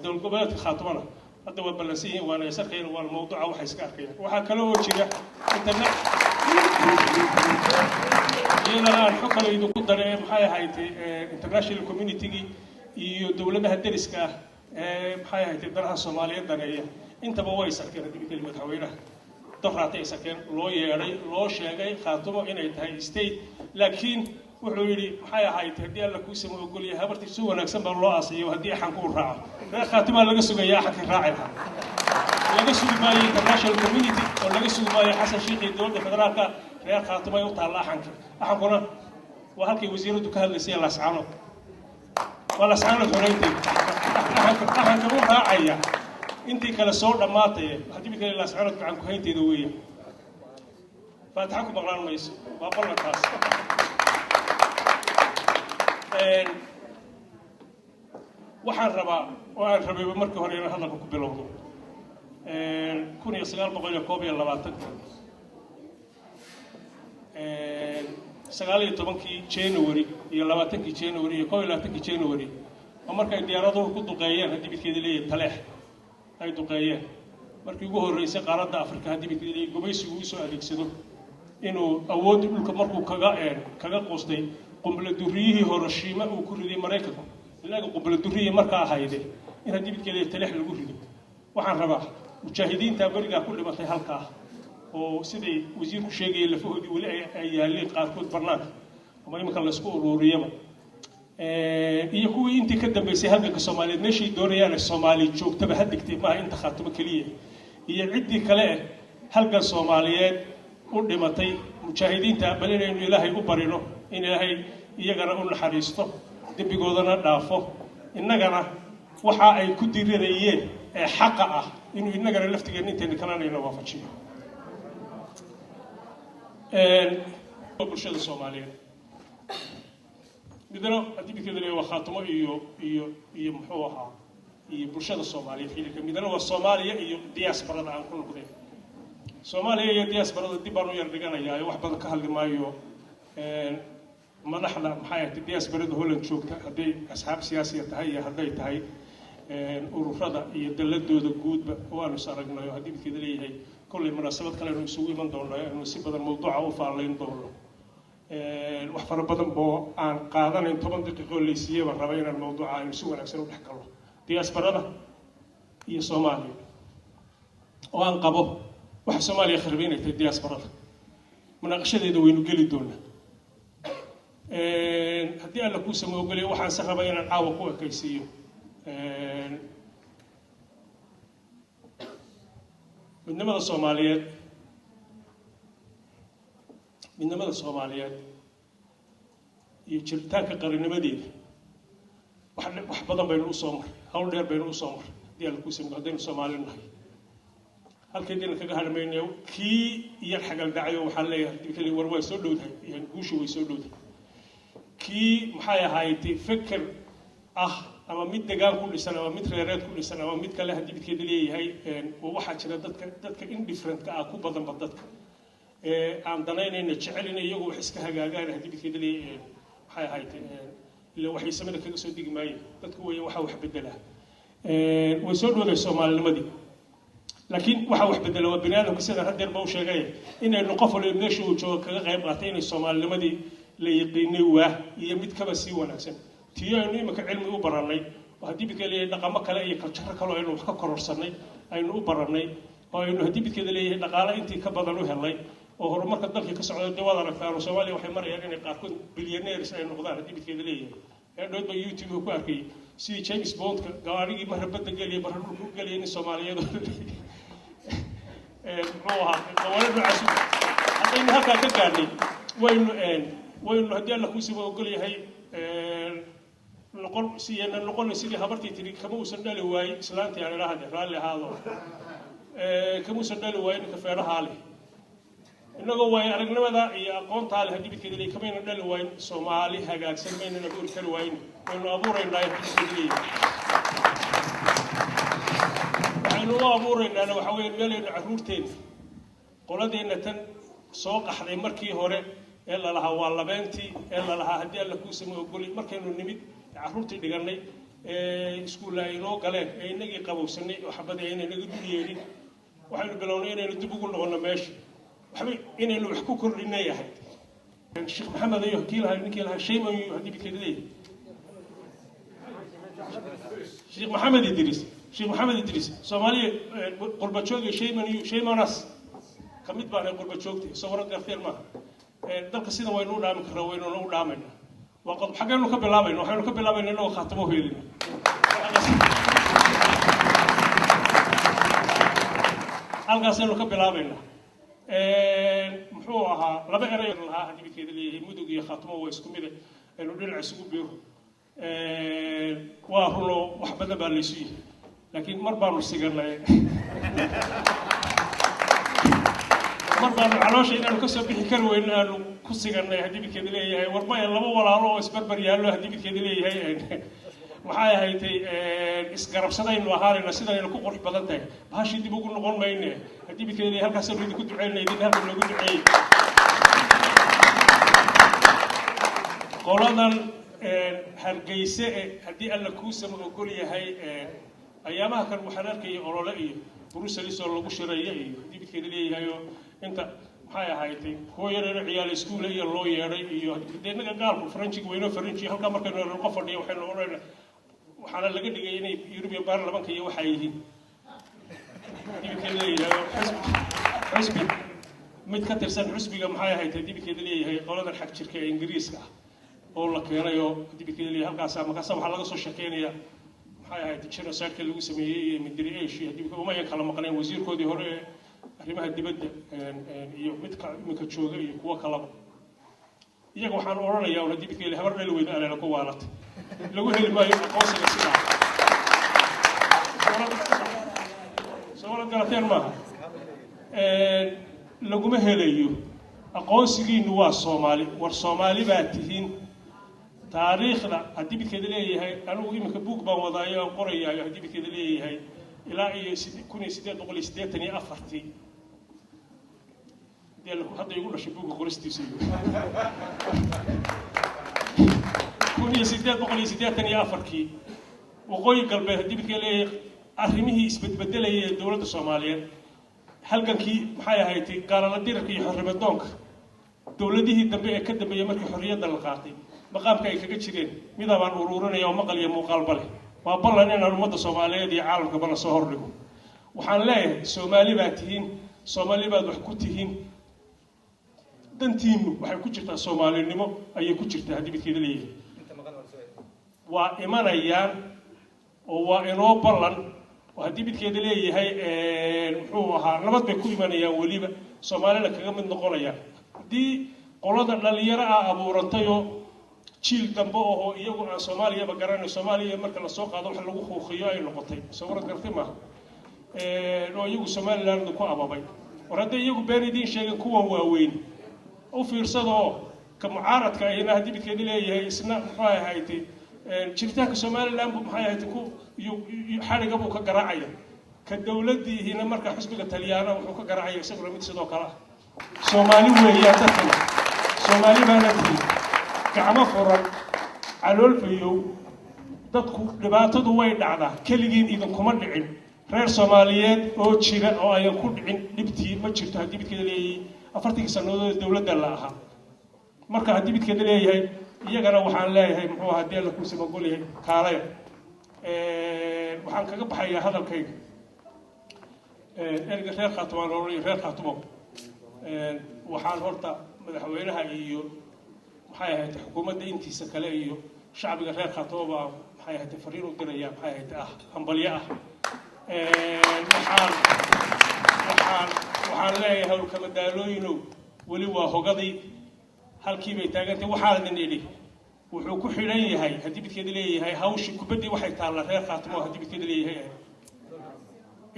dowlad goboleedka khaatimana hadda waa balansiin waana isarkeen waa mowduuca waxa iska arkayaan waxa kale oo jira internet iyada aan xukaleedu ku daray maxay ahayd international community iyo dowladaha dariska maxay ahayd daraha Soomaaliyeed daneeya intaba way isarkeen hadii madaxweynaha دفعتي سكن لو يري لو شيء خاطمه إنه يتهاي ستيت لكن وحولي حياة هاي تهدي الله كوسم ويقول يا هبرتي سوى نكسب الله أصلي وهدي حنكون راعي لا خاتمه لقى سوى يا حكي راعيها لقى سوى ما international community ولا سوى ما حسن شيخ الدول الفدرالك لا خاتمه يوطى الله حنكنا وهلك وزير الدكان اللي سيا لسعانه ولا سعانه ثريتي حنكون راعيها أنتِ كلا صور دماتة هدي بكرة لا سعرت عن كهين تدوية فاتحكوا بغلان ميس وأقول لك هاس وحن ربا بمركه هرينا هذا كوبيلوه كوني يسقال بقول يكوبي الله باتك سقالي تبانكي جانوري يلا باتك جانوري يكوي لا تك جانوري ومركه الديارات كنت قايين هدي بكرة ليه تلاح ay duqeeyeen markii ugu horeysay qaaradda Afrika hadii bikii gumaysigu u soo adeegsado inuu awood dhulka markuu kaga qoostay qumbulo duriyihii Hiroshima uu ku riday Mareykanka ilaa qumbulo duriye marka ahaydee in hadii bikii talax lagu rido waxaan rabaa mujaahidiinta bariga ku dhimatay halkaa oo sidii wasiirku sheegay lafahoodii wali ay yaaleen qaarkood barnaamij ama iminka la isku ururiyaba iyo kuwii intii ka dambeysay halka Soomaaliyeed meeshii doonayaan Soomaali joogtaba hadigtay ma inta khaatimo kaliya iyo cidii kale halka Soomaaliyeed u dhimatay mujaahidiinta bal inaynu Ilaahay u barino in Ilaahay iyagana u naxariisto dambigoodana dhaafo innagana waxa ay ku dirirayeen xaq ah inuu innagana laftigeena intaan kalanayna waafajiyo bulshada Soomaaliyeed midna hadii bikada leeyahay khaatimo iyo muxuu ahaa iyo bulshada Soomaaliyeed xilka midna waa Soomaaliya iyo diasporada aan ku noqday Soomaaliya iyo diasporada dib baan u yar dhiganayaa wax badan ka hadli maayo madaxda maxay ahayd diasporada Holland joogta haday asxaab siyaasiya tahay iyo haday tahay ururada iyo daladooda guudba waanu saragnayo hadii bikada leeyahay kulli munaasabad kale inuu isugu iman doono inuu si badan mowduuca u faalayn doono wax fara badan boo aan qaadanayn 10 daqiiqo leysiyay baan rabaa inaan mowduuca aynu si wanaagsan u dhex galno diasporada iyo Soomaaliya oo aan qabo wax Soomaaliya kharbinaytay diasporada munaqashadeeda waynu gali doonaa haddii alla ku sameeyo ogolay waxaan si rabaa inaan caawa ku ekaysiiyo midnimada Soomaaliyeed iyo jiritaanka qarinimadeeda wax badan baynu u soo maray hawl dheer baynu u soo maray hadii alla ku sameeyo hadaynu Soomaaliyeed nahay halkeedina kaga harmaynayo kii yar xagal dhacayo waxa leeyahay dikali war way soo dhowdahay yani guushu way soo dhowdahay kii maxay ahayd fikir ama mid deegaan ku dhisan ama mid reereed ku dhisan ama mid kale hadii bidkeed leeyahay oo waxa jira dadka indifferent ka ku badan dadka aan danaynayna jecelina iyagu wax iska hagaagaan hadii bidkeed leeyahay maxay ahayd ilaa waxay samada kaga soo digi maayeen dadku way waxa wax bedela way soo dhowday Soomaalinimadii laakiin waxa wax bedela waa bini'aadamku sida hadeer baa u sheegay inaynu qof walba meesha uu joogo kaga qayb qaatay inay Soomaalinimadii la yaqiinay waa iyo mid kaba sii wanaagsan tiyo aynu imika cilmi u baranay haddii bidka leeyahay dhaqamo kale iyo kaljar kale aynu wax ka kororsanay aynu u baranay oo aynu haddii bidkeeda leeyahay dhaqaale intii ka badan u helay oo horumarka dalka ka socda dawada aragtaan Soomaaliya waxay marayaan inay qaarkood billionaires ay noqdaan haddii bidkeeda leeyahay dhood ba YouTube ku arkay sidii James Bond gaarigii mar badda galiyay mar dhulku galiyay Soomaaliyeed muxuu ahaa dawladda cusub haddaynu halkaa ka gaadhay waynu haddii alla ku soo ogol yahay noqon sidii habartii tiri kama uusan dhali waayey islaantii aan ilaahade raalli ahaado kama uusan dhali waayey ninka feeraha leh inagoo waay aragnimada iyo aqoonta leh haddii bidkeeda leeyahay kamayna dhali waayin Soomaali hagaagsan mayna abuuri kari waayin waynu abuuraynaa waxaynu u abuuraynaa waxa weeye meelaynu carruurteena qoladeena tan soo qaxday markii hore ee la lahaa waa labeentii ee la lahaa haddii alla kuu sameeyo ogoli markaynu nimid carruurtii dhiganay iskuulla aynoo galeen ee inagii qabowsanay oo xabadii ayna naga dul yeelin waxaynu bilownay inaynu dib ugu noqono meesha waxba inaynu wax ku kordhinay ahayd Sheekh Maxamed ayo kii lahaa ninkii lahaa shayman iyo haddii bidkeeda leeyahay Sheekh Maxamed Idris Soomaaliya qurba joogay shaymanas kamid baan qurba joogtay sawirad garteen ma dalka sida waynu u dhaamin karnaa waynu u dhaamayna وقد حقنا كبلابين وحنا كبلابين إنه خاتمه هيلين القاسين كبلابين محوها لما أريد لها هذه بكذا اللي مدوقي خاتمه ويسكمله إنه دل عسكو بيرو وهو وحبذا بالشيء لكن مربى مسجل له مربى على شيء إنه كسب بحكر وإنه كسجلنا هذه بكذا اللي هي وربى يلا ولا الله إسبربر يالله هذه بكذا اللي هي waxay ahayd isgarabsadayn waharina sida ay ku qurux badan tahay baashii dib ugu noqon maynee hadii bidkeedii halkaas ay ku duceynay idin halka lagu duceeyay qoladan hargeysa hadii alla ku samo ogol yahay ayaamaha kan waxaan arkay olole iyo Brussels oo lagu shirayay iyo hadii bidkeedii leeyahay inta maxay ahayd hooyada ciyaal iskuul iyo loo yeeray iyo deegaanka gaalku Faransiga weyno Faransi halka markay qof fadhiyo waxay oranayaan waxaana laga dhigay inay European Parliament iyo waxa yihiin dibkeeda leeyahay xisbi mid ka tirsan xisbiga maxay ahayd dibkeeda leeyahay qoladan xaq jirka ee Ingiriiska oo la keenayo dibkeeda leeyahay halkaas ama kaas waxa laga soo shaqeynaya maxay ahayd genocide lagu sameeyay midri Asia dibka uma yan kala maqneen wasiirkoodii hore arrimaha dibadda iyo mid ka imika jooga iyo kuwa kala iyaga waxaan oranayaa oo dibkeeda habar dhal weyn aan ku waalatay lagu heli maayo aqoonsiga sida soo galateen ma laguma helayo aqoonsigiinu waa Soomaali war Soomaali baa tihiin taariikhda hadii bidkeeda leeyahay anigu imika buug baan wadaayo qorayaayo hadii bidkeeda leeyahay ilaa iyo 1884 hadda igu dhashay buugga qoristiisa كوني سيدات بقولي سيدات تاني أفريقي وقوي قلبه هديك اللي أهمه يثبت بدله الدولة الصومالية هل كان كي حياة هايتي قال لا ديرك يحرم الدونك دولة دي الدنيا كده بيمرك حرية القاضي مقام كي كجتشرين ماذا عن أورورنا يوم مقال يوم مقالبله وأبلا إن المدة الصومالية دي عالم قبل الصهر لهم وحن لا صومالي باتهين صومالي بعد وحكوتهين دنتيم وحكوتشتا صومالي نمو أي كوتشتا هدي بكذا ليه وإيمانيان وإنه برلن وهدي بتكيد ليه هي محوها نبض بكل إيمانيان وليبة سومالي لك من نقوليان دي قلنا اللي يرى أبو رنتيو تشيل دمبوه يجوا سوماليا بقران سوماليا مركز السوق هذا حلوه خياي نقطين صورة قرتمها لو يجوا سومالي لأن دكوا أبابي ورد يجوا بين دين شيء كوا وين أو في رصده كمعارض كأنها هدي بتكيد ليه هي سنة محايا هايتي شركتك الصومالي الآن بمحايا تكو حارق أبوك قراعية كالدولة دي هنا مركز حسبك التليانة وحوك قراعية سبرا ميت صدوق الله صومالي وهي تدخل صومالي ما ندري gacmo furan calool fayow dadku dhibaatadu way dhacdaa keligiin idinkuma dhicin reer Soomaaliyeed oo jira oo ayan ku dhicin dhibtii ma jirto haddii midkeeda leeyahay 40 sanadood dawladda la ahaa marka haddii midkeeda leeyahay iyagana waxaan leeyahay muxuu haddii la ku sabagol yahay kaalay waxaan kaga baxayaa hadalkayga erga reer Khaatumo oo reer Khaatumo waxaan horta madaxweynaha iyo maxay ahayd xukuumadda intiisa kale iyo shacbiga reer Khaatumo baa maxay ahayd fariin u diraya maxay ahayd hambalyo ah waxaan leeyahay hawlka madaalooyinow weli waa hogadii halkii bay taagantay waxaan idin idhi wuxuu ku xidhan yahay haddii midkeeda leeyahay hawshii kubaddii waxay taallaa reer Khaatumo haddii midkeeda leeyahay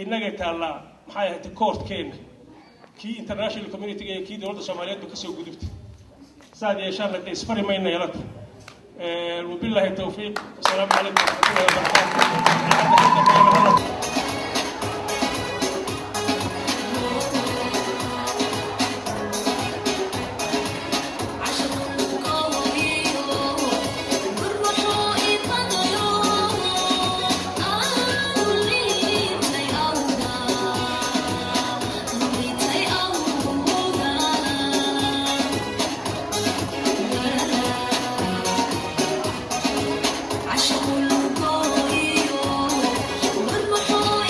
innagay taallaa maxay ahayd koortkeena kii international community ee kii dowladda Soomaaliyeed ka soo gudubtay saad yeeshaan la isfari mayna yalata وبالله التوفيق والسلام عليكم ورحمة الله وبركاته عشق القوي والروح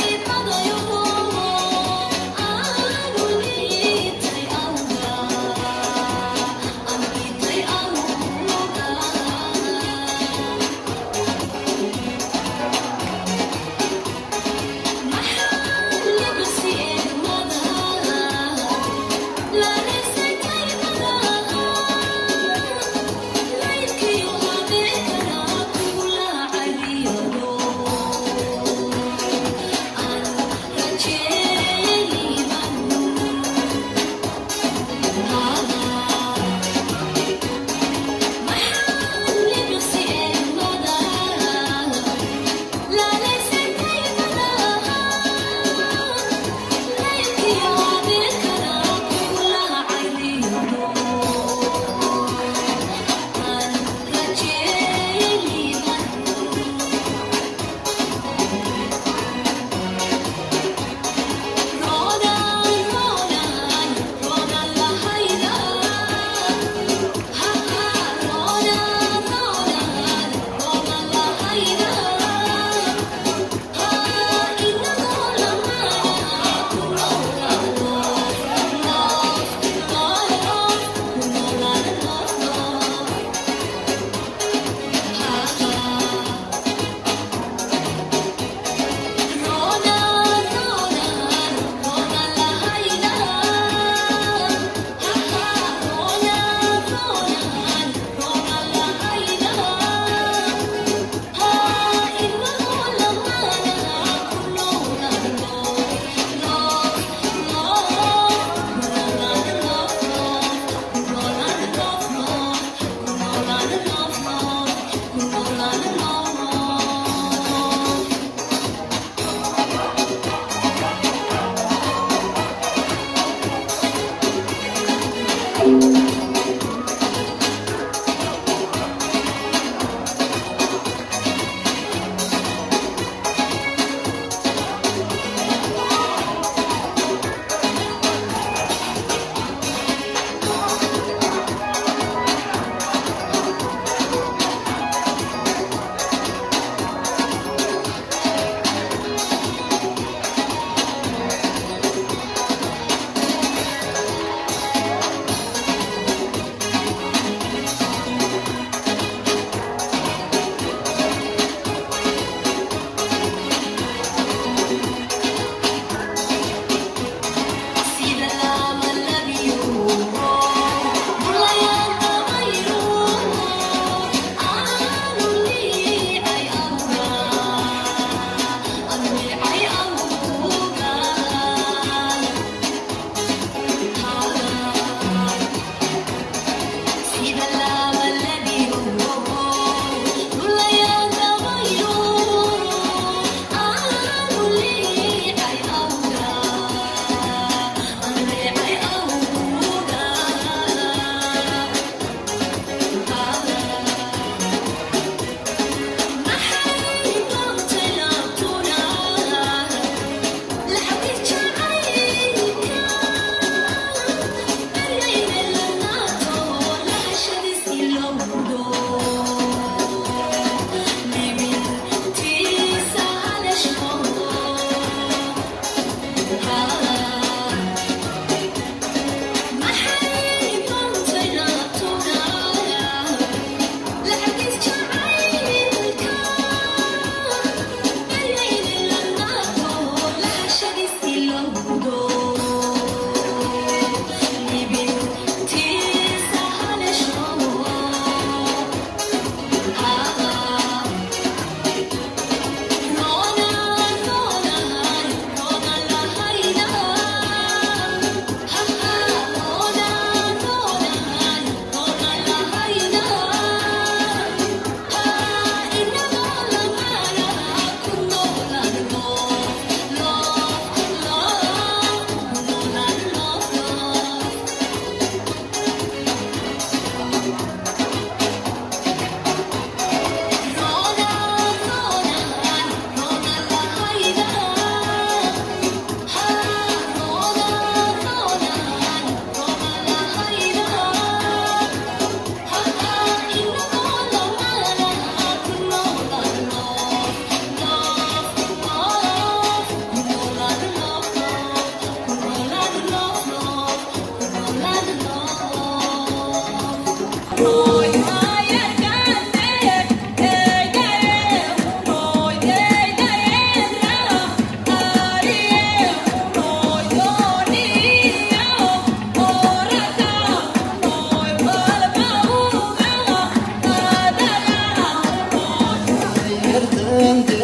Thank you.